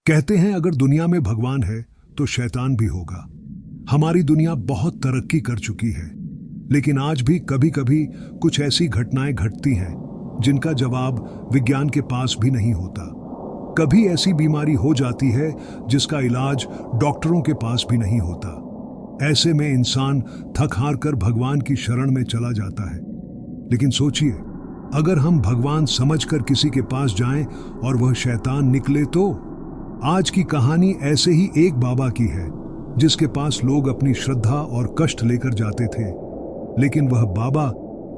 कहते हैं अगर दुनिया में भगवान है तो शैतान भी होगा। हमारी दुनिया बहुत तरक्की कर चुकी है, लेकिन आज भी कभी कभी कुछ ऐसी घटनाएं घटती हैं जिनका जवाब विज्ञान के पास भी नहीं होता। कभी ऐसी बीमारी हो जाती है जिसका इलाज डॉक्टरों के पास भी नहीं होता। ऐसे में इंसान थक हार कर भगवान की शरण में चला जाता है। लेकिन सोचिए, अगर हम भगवान समझकर किसी के पास जाएं और वह शैतान निकले तो? आज की कहानी ऐसे ही एक बाबा की है जिसके पास लोग अपनी श्रद्धा और कष्ट लेकर जाते थे, लेकिन वह बाबा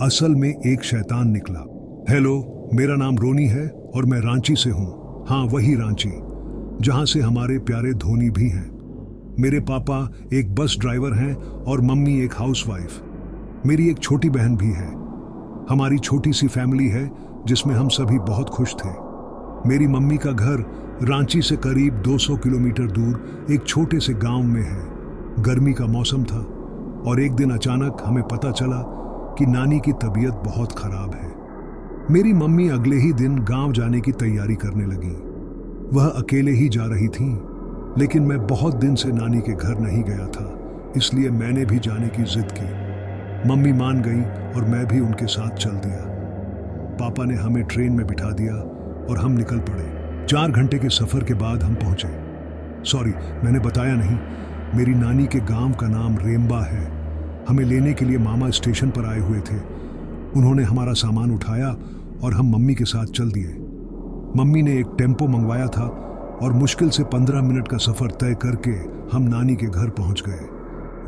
असल में एक शैतान निकला। हेलो, मेरा नाम रोनी है और मैं रांची से हूँ। हाँ, वही रांची जहाँ से हमारे प्यारे धोनी भी हैं। मेरे पापा एक बस ड्राइवर हैं और मम्मी एक हाउसवाइफ। मेरी एक छोटी बहन भी है। हमारी छोटी सी फैमिली है जिसमें हम सभी बहुत खुश थे। मेरी मम्मी का घर रांची से करीब 200 किलोमीटर दूर एक छोटे से गांव में है। गर्मी का मौसम था और एक दिन अचानक हमें पता चला कि नानी की तबीयत बहुत खराब है। मेरी मम्मी अगले ही दिन गांव जाने की तैयारी करने लगी। वह अकेले ही जा रही थीं, लेकिन मैं बहुत दिन से नानी के घर नहीं गया था, इसलिए मैंने भी जाने की जिद की। मम्मी मान गई और मैं भी उनके साथ चल दिया। पापा ने हमें ट्रेन में बिठा दिया और हम निकल पड़े। 4 घंटे के सफर के बाद हम पहुंचे। सॉरी, मैंने बताया नहीं, मेरी नानी के गांव का नाम रेम्बा है। हमें लेने के लिए मामा स्टेशन पर आए हुए थे। उन्होंने हमारा सामान उठाया और हम मम्मी के साथ चल दिए। मम्मी ने एक टेम्पो मंगवाया था और मुश्किल से 15 मिनट का सफर तय करके हम नानी के घर पहुंच गए।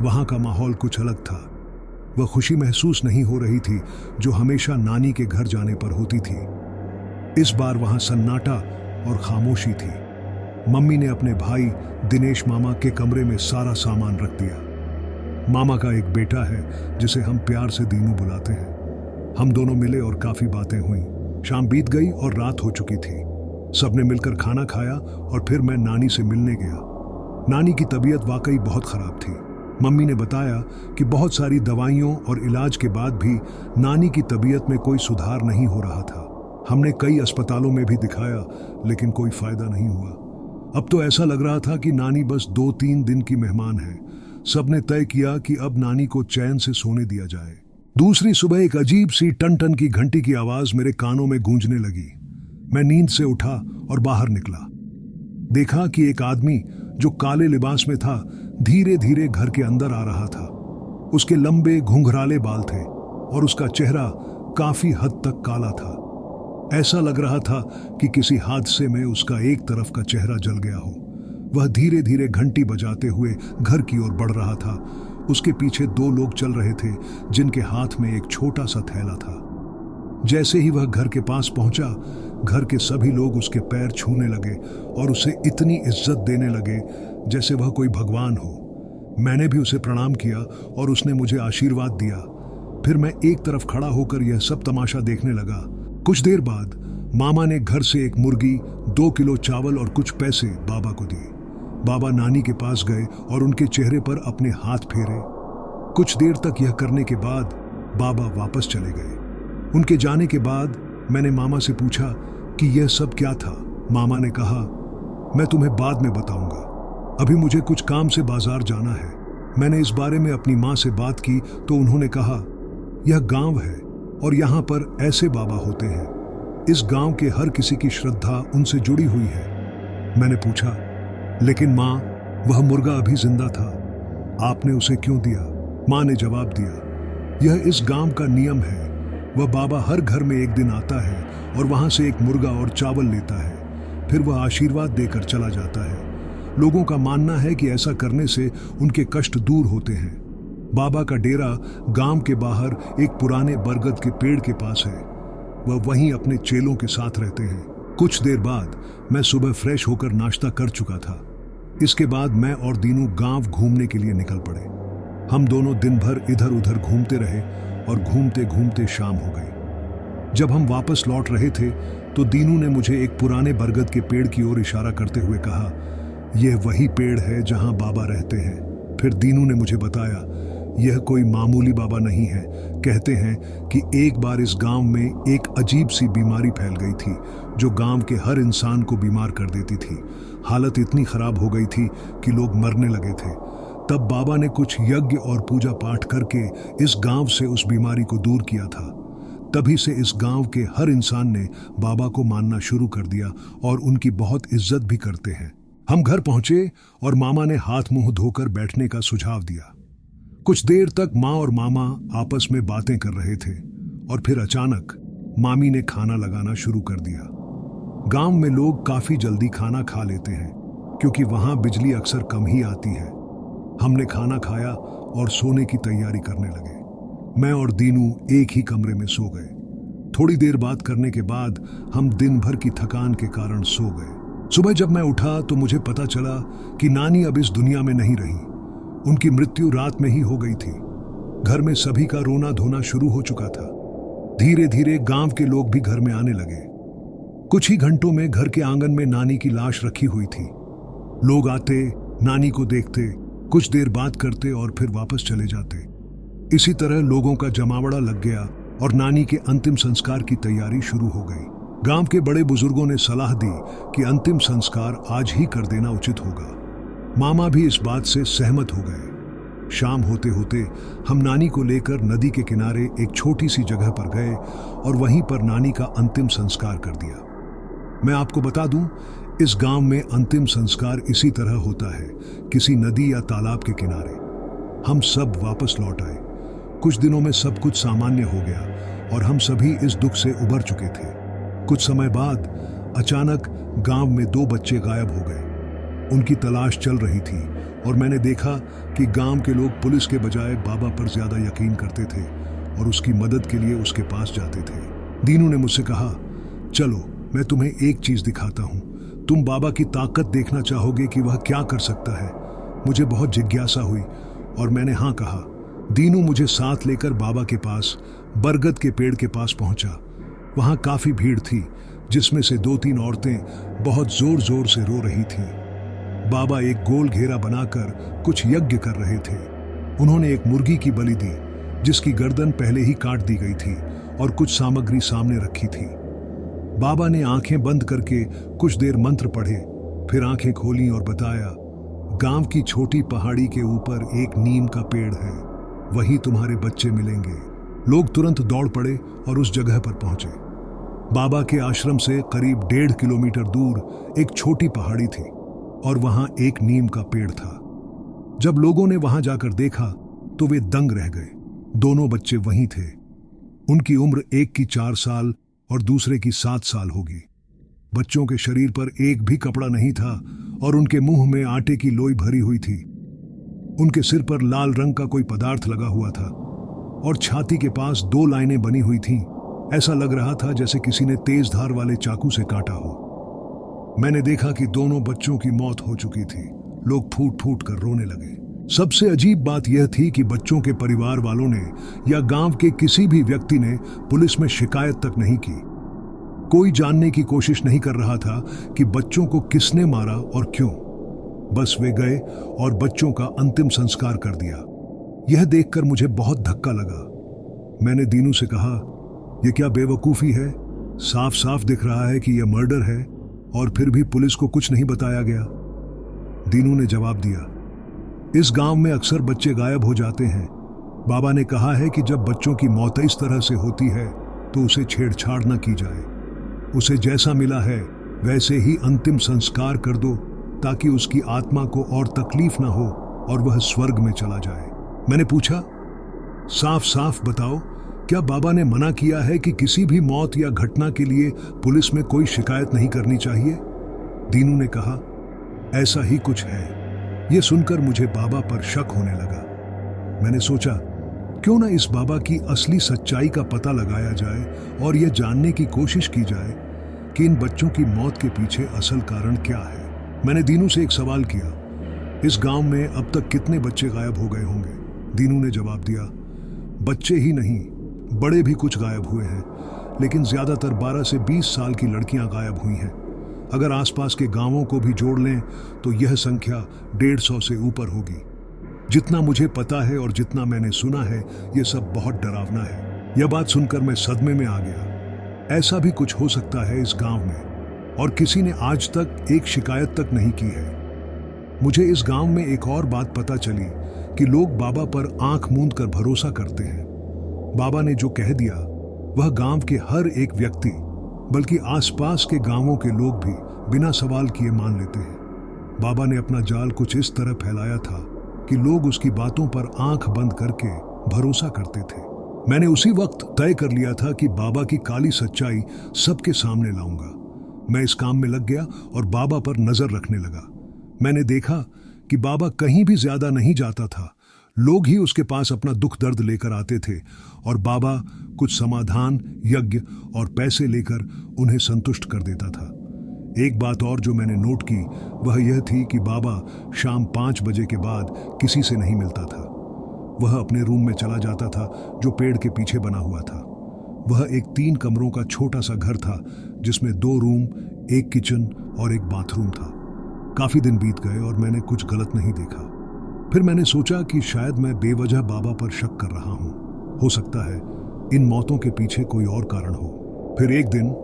वहां का माहौल कुछ अलग था। वह खुशी महसूस नहीं हो रही थी जो हमेशा नानी के घर जाने पर होती थी। इस बार वहां सन्नाटा और खामोशी थी। मम्मी ने अपने भाई दिनेश मामा के कमरे में सारा सामान रख दिया। मामा का एक बेटा है जिसे हम प्यार से दीनू बुलाते हैं। हम दोनों मिले और काफी बातें हुई। शाम बीत गई और रात हो चुकी थी। सबने मिलकर खाना खाया और फिर मैं नानी से मिलने गया। नानी की तबीयत वाकई बहुत खराब थी। मम्मी ने बताया कि बहुत सारी दवाइयों और इलाज के बाद भी नानी की तबीयत में कोई सुधार नहीं हो रहा था। हमने कई अस्पतालों में भी दिखाया, लेकिन कोई फायदा नहीं हुआ। अब तो ऐसा लग रहा था कि नानी बस 2-3 दिन की मेहमान है। सबने तय किया कि अब नानी को चैन से सोने दिया जाए। दूसरी सुबह एक अजीब सी टन टन की घंटी की आवाज मेरे कानों में गूंजने लगी। मैं नींद से उठा और बाहर निकला। देखा कि एक आदमी जो काले लिबास में था धीरे धीरे घर के अंदर आ रहा था। उसके लंबे घुंघराले बाल थे और उसका चेहरा काफी हद तक काला था। ऐसा लग रहा था कि किसी हादसे में उसका एक तरफ का चेहरा जल गया हो। वह धीरे धीरे घंटी बजाते हुए घर की ओर बढ़ रहा था। उसके पीछे 2 लोग चल रहे थे जिनके हाथ में एक छोटा सा थैला था। जैसे ही वह घर के पास पहुंचा, घर के सभी लोग उसके पैर छूने लगे और उसे इतनी इज्जत देने लगे जैसे वह कोई भगवान हो। मैंने भी उसे प्रणाम किया और उसने मुझे आशीर्वाद दिया। फिर मैं एक तरफ खड़ा होकर यह सब तमाशा देखने लगा। कुछ देर बाद मामा ने घर से एक मुर्गी, 2 किलो चावल और कुछ पैसे बाबा को दिए। बाबा नानी के पास गए और उनके चेहरे पर अपने हाथ फेरे। कुछ देर तक यह करने के बाद बाबा वापस चले गए। उनके जाने के बाद मैंने मामा से पूछा कि यह सब क्या था। मामा ने कहा, मैं तुम्हें बाद में बताऊंगा, अभी मुझे कुछ काम से बाजार जाना है। मैंने इस बारे में अपनी माँ से बात की तो उन्होंने कहा, यह गांव है और यहाँ पर ऐसे बाबा होते हैं। इस गांव के हर किसी की श्रद्धा उनसे जुड़ी हुई है। मैंने पूछा, लेकिन माँ, वह मुर्गा अभी जिंदा था, आपने उसे क्यों दिया? माँ ने जवाब दिया, यह इस गांव का नियम है। वह बाबा हर घर में एक दिन आता है और वहां से एक मुर्गा और चावल लेता है। फिर वह आशीर्वाद देकर चला जाता है। लोगों का मानना है कि ऐसा करने से उनके कष्ट दूर होते हैं। बाबा का डेरा गांव के बाहर एक पुराने बरगद के पेड़ के पास है। वह वहीं अपने चेलों के साथ रहते हैं। कुछ देर बाद मैं सुबह फ्रेश होकर नाश्ता कर चुका था। इसके बाद मैं और दीनू गांव घूमने के लिए निकल पड़े। हम दोनों दिन भर इधर उधर घूमते रहे और घूमते घूमते शाम हो गई। जब हम वापस लौट रहे थे तो दीनू ने मुझे एक पुराने बरगद के पेड़ की ओर इशारा करते हुए कहा, यह वही पेड़ है जहां बाबा रहते हैं। फिर दीनू ने मुझे बताया यह कोई मामूली बाबा नहीं है। कहते हैं कि एक बार इस गांव में एक अजीब सी बीमारी फैल गई थी जो गांव के हर इंसान को बीमार कर देती थी। हालत इतनी खराब हो गई थी कि लोग मरने लगे थे। तब बाबा ने कुछ यज्ञ और पूजा पाठ करके इस गांव से उस बीमारी को दूर किया था। तभी से इस गांव के हर इंसान ने बाबा को मानना शुरू कर दिया और उनकी बहुत इज्जत भी करते हैं। हम घर पहुंचे और मामा ने हाथ मुंह धोकर बैठने का सुझाव दिया। कुछ देर तक माँ और मामा आपस में बातें कर रहे थे और फिर अचानक मामी ने खाना लगाना शुरू कर दिया। गांव में लोग काफी जल्दी खाना खा लेते हैं क्योंकि वहां बिजली अक्सर कम ही आती है। हमने खाना खाया और सोने की तैयारी करने लगे। मैं और दीनू एक ही कमरे में सो गए। थोड़ी देर बात करने के बाद हम दिन भर की थकान के कारण सो गए। सुबह जब मैं उठा तो मुझे पता चला कि नानी अब इस दुनिया में नहीं रही। उनकी मृत्यु रात में ही हो गई थी। घर में सभी का रोना धोना शुरू हो चुका था। धीरे धीरे गांव के लोग भी घर में आने लगे। कुछ ही घंटों में घर के आंगन में नानी की लाश रखी हुई थी। लोग आते, नानी को देखते, कुछ देर बात करते और फिर वापस चले जाते। इसी तरह लोगों का जमावड़ा लग गया और नानी के अंतिम संस्कार की तैयारी शुरू हो गई। गांव के बड़े बुजुर्गों ने सलाह दी कि अंतिम संस्कार आज ही कर देना उचित होगा। मामा भी इस बात से सहमत हो गए। शाम होते होते हम नानी को लेकर नदी के किनारे एक छोटी सी जगह पर गए और वहीं पर नानी का अंतिम संस्कार कर दिया। मैं आपको बता दूं, इस गांव में अंतिम संस्कार इसी तरह होता है, किसी नदी या तालाब के किनारे। हम सब वापस लौट आए। कुछ दिनों में सब कुछ सामान्य हो गया और हम सभी इस दुख से उबर चुके थे। कुछ समय बाद अचानक गांव में 2 बच्चे गायब हो गए। उनकी तलाश चल रही थी और मैंने देखा कि गांव के लोग पुलिस के बजाय बाबा पर ज्यादा यकीन करते थे और उसकी मदद के लिए उसके पास जाते थे। दीनू ने मुझसे कहा, चलो मैं तुम्हें एक चीज दिखाता हूँ। तुम बाबा की ताकत देखना चाहोगे कि वह क्या कर सकता है। मुझे बहुत जिज्ञासा हुई और मैंने हाँ कहा। दीनू मुझे साथ लेकर बाबा के पास बरगद के पेड़ के पास पहुंचा। वहां काफी भीड़ थी जिसमें से 2-3 औरतें बहुत जोर जोर से रो रही थीं। बाबा एक गोल घेरा बनाकर कुछ यज्ञ कर रहे थे। उन्होंने एक मुर्गी की बलि दी जिसकी गर्दन पहले ही काट दी गई थी और कुछ सामग्री सामने रखी थी। बाबा ने आंखें बंद करके कुछ देर मंत्र पढ़े, फिर आंखें खोली और बताया, गांव की छोटी पहाड़ी के ऊपर एक नीम का पेड़ है, वहीं तुम्हारे बच्चे मिलेंगे। लोग तुरंत दौड़ पड़े और उस जगह पर पहुंचे। बाबा के आश्रम से करीब 1.5 किलोमीटर दूर एक छोटी पहाड़ी थी और वहां एक नीम का पेड़ था। जब लोगों ने वहां जाकर देखा तो वे दंग रह गए। दोनों बच्चे वहीं थे। उनकी उम्र एक की 4 साल और दूसरे की 7 साल होगी। बच्चों के शरीर पर एक भी कपड़ा नहीं था और उनके मुंह में आटे की लोई भरी हुई थी। उनके सिर पर लाल रंग का कोई पदार्थ लगा हुआ था और छाती के पास 2 लाइनें बनी हुई थीं। ऐसा लग रहा था जैसे किसी ने तेज धार वाले चाकू से काटा हो। मैंने देखा कि दोनों बच्चों की मौत हो चुकी थी। लोग फूट फूट कर रोने लगे। सबसे अजीब बात यह थी कि बच्चों के परिवार वालों ने या गांव के किसी भी व्यक्ति ने पुलिस में शिकायत तक नहीं की। कोई जानने की कोशिश नहीं कर रहा था कि बच्चों को किसने मारा और क्यों। बस वे गए और बच्चों का अंतिम संस्कार कर दिया। यह देखकर मुझे बहुत धक्का लगा। मैंने दीनू से कहा, यह क्या बेवकूफ़ी है? साफ साफ दिख रहा है कि यह मर्डर है और फिर भी पुलिस को कुछ नहीं बताया गया। दीनू ने जवाब दिया, इस गांव में अक्सर बच्चे गायब हो जाते हैं। बाबा ने कहा है कि जब बच्चों की मौत इस तरह से होती है तो उसे छेड़छाड़ न की जाए। उसे जैसा मिला है वैसे ही अंतिम संस्कार कर दो ताकि उसकी आत्मा को और तकलीफ ना हो और वह स्वर्ग में चला जाए। मैंने पूछा, साफ साफ बताओ, क्या बाबा ने मना किया है कि किसी भी मौत या घटना के लिए पुलिस में कोई शिकायत नहीं करनी चाहिए? दीनू ने कहा, ऐसा ही कुछ है। यह सुनकर मुझे बाबा पर शक होने लगा। मैंने सोचा, क्यों ना इस बाबा की असली सच्चाई का पता लगाया जाए और यह जानने की कोशिश की जाए कि इन बच्चों की मौत के पीछे असल कारण क्या है। मैंने दीनू से एक सवाल किया, इस गांव में अब तक कितने बच्चे गायब हो गए होंगे? दीनू ने जवाब दिया, बच्चे ही नहीं, बड़े भी कुछ गायब हुए हैं, लेकिन ज्यादातर 12 से 20 साल की लड़कियां गायब हुई हैं। अगर आसपास के गांवों को भी जोड़ लें तो यह संख्या 150 से ऊपर होगी। जितना मुझे पता है और जितना मैंने सुना है, ये सब बहुत डरावना है। यह बात सुनकर मैं सदमे में आ गया। ऐसा भी कुछ हो सकता है इस गांव में, और किसी ने आज तक एक शिकायत तक नहीं की है। मुझे इस गांव में एक और बात पता चली कि लोग बाबा पर आंख मूंद कर भरोसा करते हैं। बाबा ने जो कह दिया वह गांव के हर एक व्यक्ति, बल्कि आसपास के गांवों के लोग भी बिना सवाल किए मान लेते हैं। बाबा ने अपना जाल कुछ इस तरह फैलाया था कि लोग उसकी बातों पर आंख बंद करके भरोसा करते थे। मैंने उसी वक्त तय कर लिया था कि बाबा की काली सच्चाई सबके सामने लाऊंगा। मैं इस काम में लग गया और बाबा पर नजर रखने लगा। मैंने देखा कि बाबा कहीं भी ज्यादा नहीं जाता था। लोग ही उसके पास अपना दुख दर्द लेकर आते थे और बाबा कुछ समाधान, यज्ञ और पैसे लेकर उन्हें संतुष्ट कर देता था। एक बात और जो मैंने नोट की वह यह थी कि बाबा शाम 5 बजे के बाद किसी से नहीं मिलता था। वह अपने रूम में चला जाता था जो पेड़ के पीछे बना हुआ था। वह एक 3 कमरों का छोटा सा घर था जिसमें 2 रूम, एक किचन और एक बाथरूम था। काफी दिन बीत गए और मैंने कुछ गलत नहीं देखा। फिर मैंने सोचा कि शायद मैं बेवजह बाबा पर शक कर रहा हूं। हो सकता है इन मौतों के पीछे कोई और कारण हो। फिर एक दिन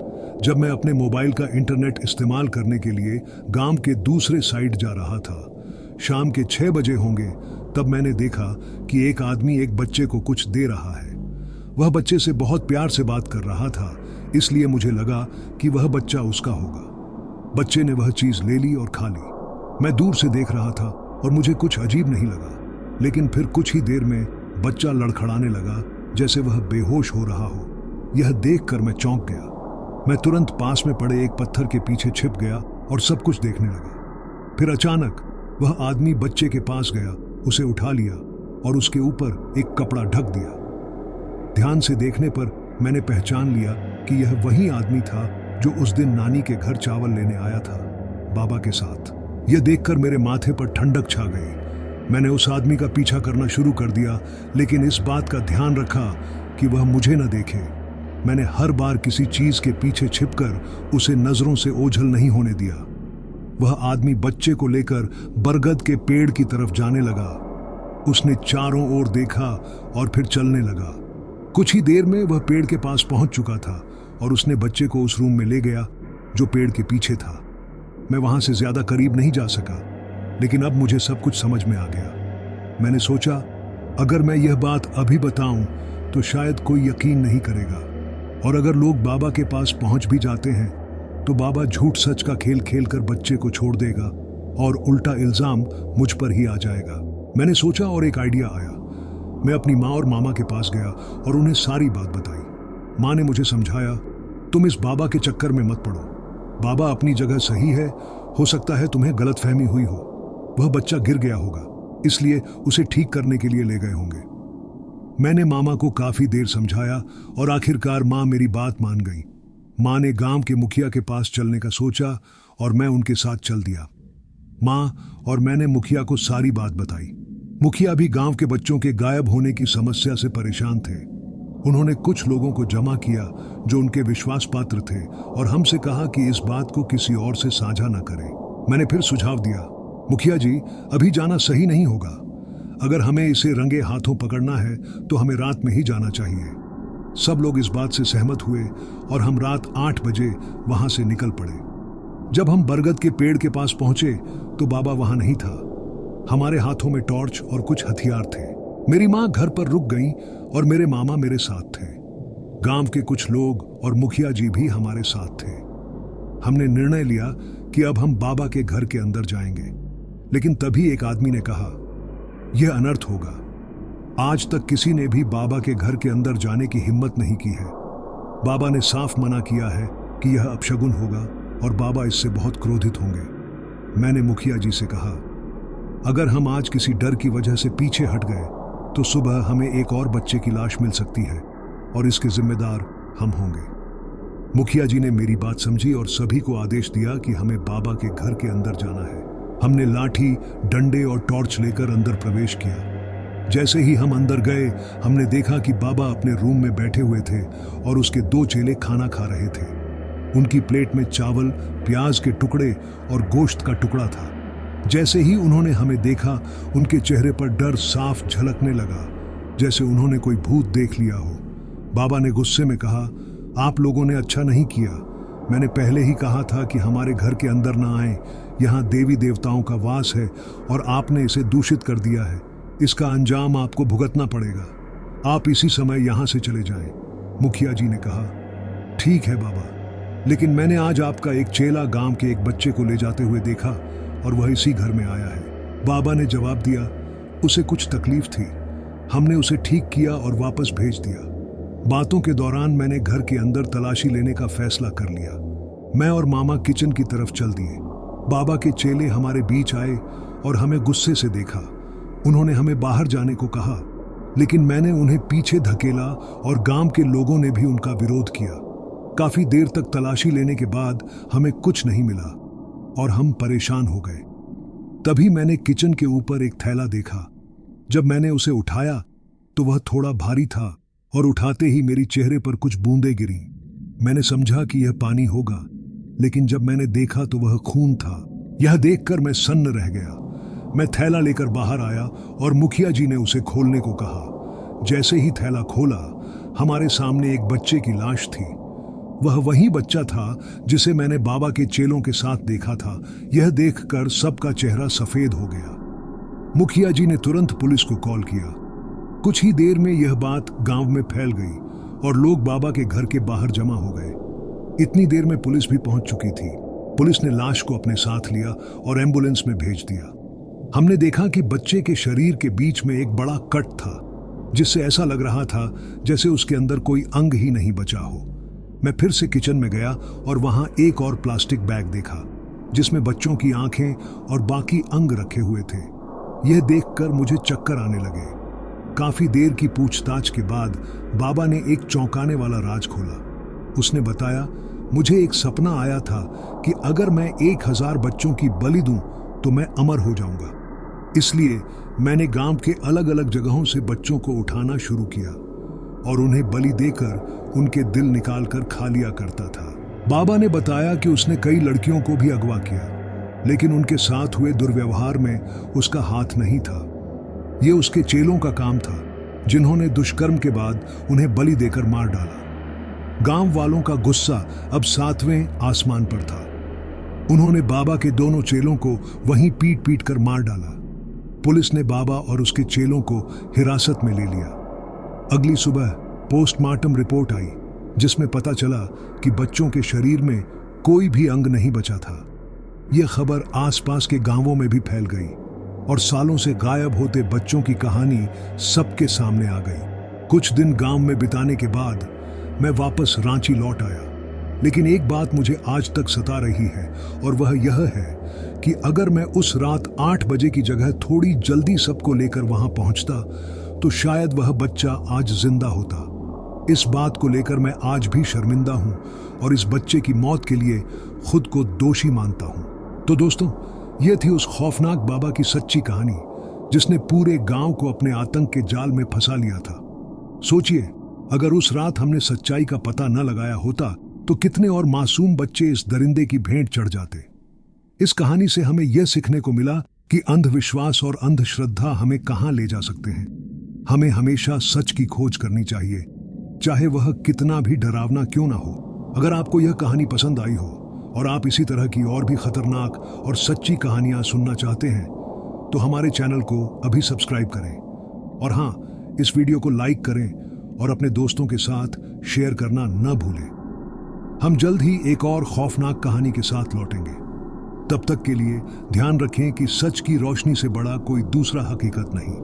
जब मैं अपने मोबाइल का इंटरनेट इस्तेमाल करने के लिए गांव के दूसरे साइड जा रहा था, शाम के 6 बजे होंगे, तब मैंने देखा कि एक आदमी एक बच्चे को कुछ दे रहा है। वह बच्चे से बहुत प्यार से बात कर रहा था, इसलिए मुझे लगा कि वह बच्चा उसका होगा। बच्चे ने वह चीज ले ली और खा ली। मैं दूर से देख रहा था और मुझे कुछ अजीब नहीं लगा, लेकिन फिर कुछ ही देर में बच्चा लड़खड़ाने लगा जैसे वह बेहोश हो रहा हो। यह देखकर मैं चौंक गया। मैं तुरंत पास में पड़े एक पत्थर के पीछे छिप गया और सब कुछ देखने लगा। फिर अचानक वह आदमी बच्चे के पास गया, उसे उठा लिया और उसके ऊपर एक कपड़ा ढक दिया। ध्यान से देखने पर मैंने पहचान लिया कि यह वही आदमी था जो उस दिन नानी के घर चावल लेने आया था बाबा के साथ। यह देखकर मेरे माथे पर ठंडक छा गई। मैंने उस आदमी का पीछा करना शुरू कर दिया, लेकिन इस बात का ध्यान रखा कि वह मुझे न देखे। मैंने हर बार किसी चीज के पीछे छिपकर उसे नजरों से ओझल नहीं होने दिया। वह आदमी बच्चे को लेकर बरगद के पेड़ की तरफ जाने लगा। उसने चारों ओर देखा और फिर चलने लगा। कुछ ही देर में वह पेड़ के पास पहुंच चुका था और उसने बच्चे को उस रूम में ले गया जो पेड़ के पीछे था। मैं वहां से ज्यादा करीब नहीं जा सका, लेकिन अब मुझे सब कुछ समझ में आ गया। मैंने सोचा अगर मैं यह बात अभी बताऊं तो शायद कोई यकीन नहीं करेगा, और अगर लोग बाबा के पास पहुंच भी जाते हैं तो बाबा झूठ सच का खेल खेलकर बच्चे को छोड़ देगा और उल्टा इल्जाम मुझ पर ही आ जाएगा। मैंने सोचा और एक आइडिया आया। मैं अपनी माँ और मामा के पास गया और उन्हें सारी बात बताई। माँ ने मुझे समझाया, तुम इस बाबा के चक्कर में मत पड़ो। बाबा अपनी जगह सही है, हो सकता है तुम्हें गलतफहमी हुई हो। वह बच्चा गिर गया होगा, इसलिए उसे ठीक करने के लिए ले गए होंगे। मैंने मामा को काफी देर समझाया और आखिरकार माँ मेरी बात मान गई। माँ ने गांव के मुखिया के पास चलने का सोचा और मैं उनके साथ चल दिया। माँ और मैंने मुखिया को सारी बात बताई। मुखिया भी गांव के बच्चों के गायब होने की समस्या से परेशान थे। उन्होंने कुछ लोगों को जमा किया जो उनके विश्वास पात्र थे और हमसे कहा कि इस बात को किसी और से साझा न करें। मैंने फिर सुझाव दिया, मुखिया जी, अभी जाना सही नहीं होगा। अगर हमें इसे रंगे हाथों पकड़ना है तो हमें रात में ही जाना चाहिए। सब लोग इस बात से सहमत हुए और हम रात 8 बजे वहां से निकल पड़े। जब हम बरगद के पेड़ के पास पहुंचे तो बाबा वहां नहीं था। हमारे हाथों में टॉर्च और कुछ हथियार थे। मेरी माँ घर पर रुक गई और मेरे मामा मेरे साथ थे। गांव के कुछ लोग और मुखिया जी भी हमारे साथ थे। हमने निर्णय लिया कि अब हम बाबा के घर के अंदर जाएंगे, लेकिन तभी एक आदमी ने कहा, यह अनर्थ होगा। आज तक किसी ने भी बाबा के घर के अंदर जाने की हिम्मत नहीं की है। बाबा ने साफ मना किया है कि यह अपशगुन होगा और बाबा इससे बहुत क्रोधित होंगे। मैंने मुखिया जी से कहा, अगर हम आज किसी डर की वजह से पीछे हट गए तो सुबह हमें एक और बच्चे की लाश मिल सकती है और इसके जिम्मेदार हम होंगे। मुखिया जी ने मेरी बात समझी और सभी को आदेश दिया कि हमें बाबा के घर के अंदर जाना है। हमने लाठी, डंडे और टॉर्च लेकर अंदर प्रवेश किया। जैसे ही हम अंदर गए, हमने देखा कि बाबा अपने रूम में बैठे हुए थे और उसके 2 चेले खाना खा रहे थे। उनकी प्लेट में चावल, प्याज के टुकड़े और गोश्त का टुकड़ा था। जैसे ही उन्होंने हमें देखा, उनके चेहरे पर डर साफ झलकने लगा, जैसे उन्होंने कोई भूत देख लिया हो। बाबा ने गुस्से में कहा, आप लोगों ने अच्छा नहीं किया। मैंने पहले ही कहा था कि हमारे घर के अंदर ना आए। यहाँ देवी देवताओं का वास है और आपने इसे दूषित कर दिया है। इसका अंजाम आपको भुगतना पड़ेगा। आप इसी समय यहाँ से चले जाएं। मुखिया जी ने कहा, ठीक है बाबा, लेकिन मैंने आज आपका एक चेला गांव के एक बच्चे को ले जाते हुए देखा और वह इसी घर में आया है। बाबा ने जवाब दिया, उसे कुछ तकलीफ थी, हमने उसे ठीक किया और वापस भेज दिया। बातों के दौरान मैंने घर के अंदर तलाशी लेने का फैसला कर लिया। मैं और मामा किचन की तरफ चल दिए। बाबा के चेले हमारे बीच आए और हमें गुस्से से देखा। उन्होंने हमें बाहर जाने को कहा, लेकिन मैंने उन्हें पीछे धकेला और गांव के लोगों ने भी उनका विरोध किया। काफी देर तक तलाशी लेने के बाद हमें कुछ नहीं मिला और हम परेशान हो गए। तभी मैंने किचन के ऊपर एक थैला देखा। जब मैंने उसे उठाया तो वह थोड़ा भारी था और उठाते ही मेरी चेहरे पर कुछ बूंदें गिरी। मैंने समझा कि यह पानी होगा, लेकिन जब मैंने देखा तो वह खून था। यह देखकर मैं सन्न रह गया। मैं थैला लेकर बाहर आया और मुखिया जी ने उसे खोलने को कहा। जैसे ही थैला खोला, हमारे सामने एक बच्चे की लाश थी। वह वही बच्चा था जिसे मैंने बाबा के चेलों के साथ देखा था। यह देखकर सबका चेहरा सफेद हो गया। मुखिया जी ने तुरंत पुलिस को कॉल किया। कुछ ही देर में यह बात गांव में फैल गई और लोग बाबा के घर के बाहर जमा हो गए। इतनी देर में पुलिस भी पहुंच चुकी थी। पुलिस ने लाश को अपने साथ लिया और एम्बुलेंस में भेज दिया। हमने देखा कि बच्चे के शरीर के बीच में एक बड़ा कट था, जिससे ऐसा लग रहा था जैसे उसके अंदर कोई अंग ही नहीं बचा हो। मैं फिर से किचन में गया और वहां एक और प्लास्टिक बैग देखा, जिसमें बच्चों की आंखें और बाकी अंग रखे हुए थे। यह देखकर मुझे चक्कर आने लगे। काफी देर की पूछताछ के बाद बाबा ने एक चौंकाने वाला राज खोला। उसने बताया, मुझे एक सपना आया था कि अगर मैं 1000 बच्चों की बलि दूं तो मैं अमर हो जाऊंगा। इसलिए मैंने गांव के अलग अलग जगहों से बच्चों को उठाना शुरू किया और उन्हें बलि देकर उनके दिल निकालकर खा लिया करता था। बाबा ने बताया कि उसने कई लड़कियों को भी अगवा किया, लेकिन उनके साथ हुए दुर्व्यवहार में उसका हाथ नहीं था। यह उसके चेलों का काम था, जिन्होंने दुष्कर्म के बाद उन्हें बलि देकर मार डाला। गांव वालों का गुस्सा अब 7वें आसमान पर था। उन्होंने बाबा के दोनों चेलों को वहीं पीट पीट कर मार डाला। पुलिस ने बाबा और उसके चेलों को हिरासत में ले लिया। अगली सुबह पोस्टमार्टम रिपोर्ट आई, जिसमें पता चला कि बच्चों के शरीर में कोई भी अंग नहीं बचा था। यह खबर आसपास के गांवों में भी फैल गई और सालों से गायब होते बच्चों की कहानी सबके सामने आ गई। कुछ दिन गांव में बिताने के बाद मैं वापस रांची लौट आया, लेकिन एक बात मुझे आज तक सता रही है और वह यह है कि अगर मैं उस रात 8 बजे की जगह थोड़ी जल्दी सबको लेकर वहां पहुंचता तो शायद वह बच्चा आज जिंदा होता। इस बात को लेकर मैं आज भी शर्मिंदा हूं और इस बच्चे की मौत के लिए खुद को दोषी मानता हूं। तो दोस्तों, यह थी उस खौफनाक बाबा की सच्ची कहानी, जिसने पूरे गांव को अपने आतंक के जाल में फंसा लिया था। सोचिए, अगर उस रात हमने सच्चाई का पता न लगाया होता तो कितने और मासूम बच्चे इस दरिंदे की भेंट चढ़ जाते। इस कहानी से हमें यह सीखने को मिला कि अंधविश्वास और अंधश्रद्धा हमें कहां ले जा सकते हैं। हमें हमेशा सच की खोज करनी चाहिए, चाहे वह कितना भी डरावना क्यों ना हो। अगर आपको यह कहानी पसंद आई हो और आप इसी तरह की और भी खतरनाक और सच्ची कहानियां सुनना चाहते हैं तो हमारे चैनल को अभी सब्सक्राइब करें और हाँ, इस वीडियो को लाइक करें और अपने दोस्तों के साथ शेयर करना न भूलें। हम जल्द ही एक और खौफनाक कहानी के साथ लौटेंगे। तब तक के लिए ध्यान रखें कि सच की रोशनी से बड़ा कोई दूसरा हकीकत नहीं।